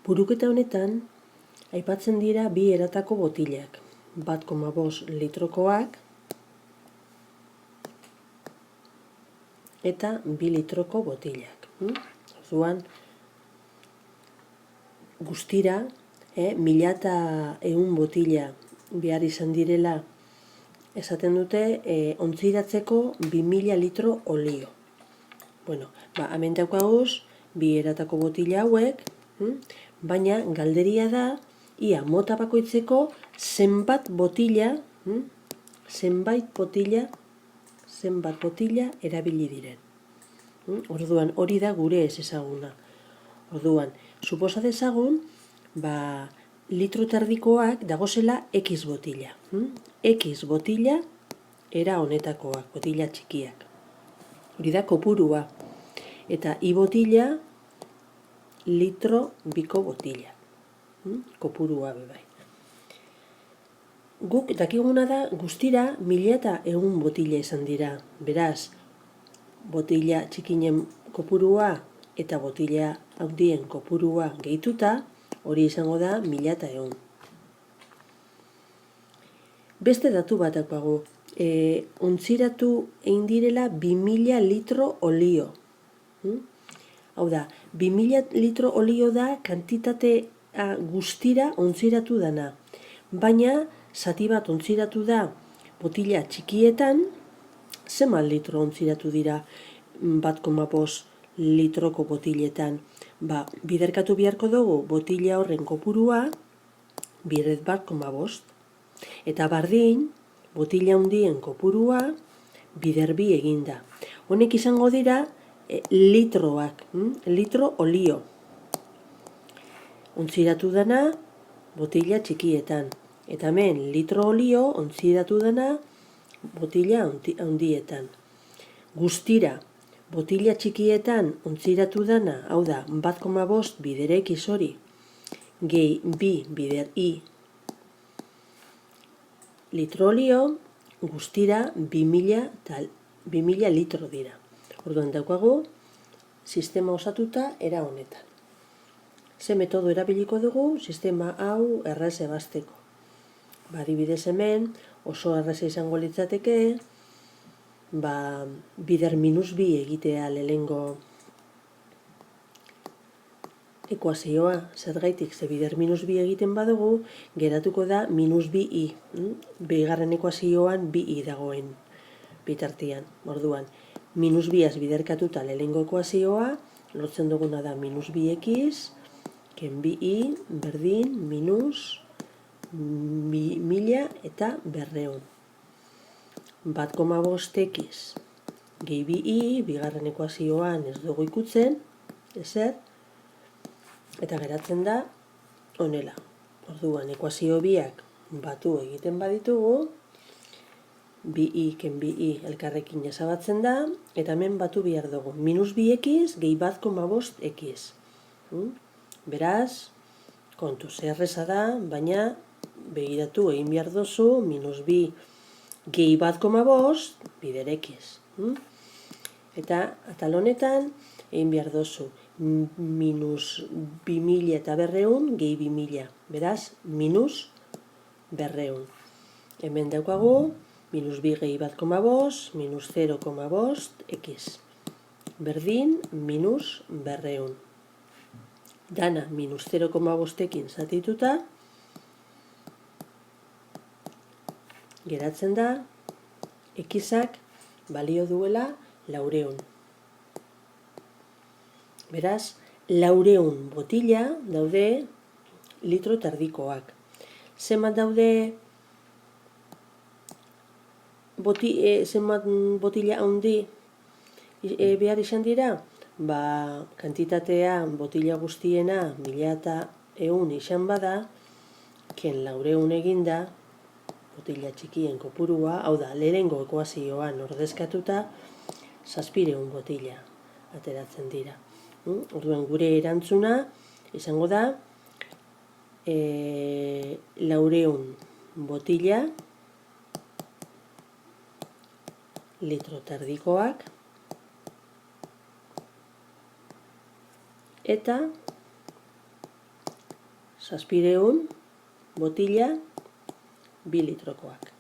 Kopuruketa honetan, aipatzen dira 2 eratako botilak. 1,5 litrokoak eta 2 litroko botilak. Orduan, guztira, 1100 botila behar izan direla esaten dute ontziratzeko 2000 litro olio. Bueno, hemen daukaguz 2 eratako botila hauek, baina galderia da, ia mota bakoitzeko zenbat botila erabili diren. Orduan, hori da gure ezezaguna. Orduan, suposa dezagun, litro terdikoak dagozela X botila. X botila era honetakoak, botila txikiak. Hori da kopurua. Eta I botila litro biko botila. Kopurua bebai. Guk dakiguna da guztira 1100 botila izan dira. Beraz, botila txikinen kopurua eta botila handien kopurua gehituta, hori izango da 1100. Beste datu bat daukagu. Ontziratu egin direla 2000 litro olio. Hau da, 2000 litro olio da kantitate guztira ontziratu dana. Baina, zati bat ontziratu da botila txikietan, zenbat litro ontziratu dira 1,5 litroko botiletan. Biderkatu beharko dugu botila horren kopurua, bider 1,5. Eta bardin, botila handien kopurua, bider 2 eginda. Honek izango dira litroak, litro olio. Ontziratu dana botila txikietan. Eta hemen litro olio ontziratu dana botila handietan. Guztira, botila txikietan ontziratu dana, hau da, 1,5 bider X hori, gehi 2 bider Y litro olio, guztira 2000 litro dira. Orduan daukagu, sistema osatuta era honetan. Ze metodo erabiliko dugu, sistema hau erraz ebazteko. Adibidez hemen, oso erraza izango litzateke, bider -2 egitea lehengo ekuazioa, zergaitik, ze bider -2 egiten badugu, geratuko da -2i. Bigarren ekuazioan 2i dagoen bitartian. Orduan, -2az biderkatuta lehengo ekuazioa, lortzen duguna da -2x, ken 2i, berdin, -1000 eta 200. 1,5x gehi 2i, bigarren ekuazioan ez dugu ikutzen, ezer, eta geratzen da honela. Orduan, ekuazio biak batu egiten baditugu, 2i ken 2i elkarrekin ezabatzen da, eta hemen batu behar dugu. -2x gehi 1,5x. Beraz, kontuz, erreza da, baina begiratu egin behar duzu, -2 gehi 1,5 bider X. Eta atal honetan egin behar duzu -2000 eta 200 gehi 2000. Beraz, -200. Hemen daukagu, -2 gehi 1,5, -0,5 X. Berdin, -200. Dana, -0,5ekin zatituta, geratzen da, Xak balio duela 400. Beraz, 400 botila daude litro terdikoak. Zenbat daude zenbat botila handi behar izan dira? Kantitatea botila guztiena 1100 izan bada, ken 400 eginda, botila txikien kopurua, hau da, lehengo ekuazioan ordezkatuta, 700 botila ateratzen dira. Orduan, gure erantzuna izango da 400 botila litro terdikoak eta 600 botila 2 litrokoak.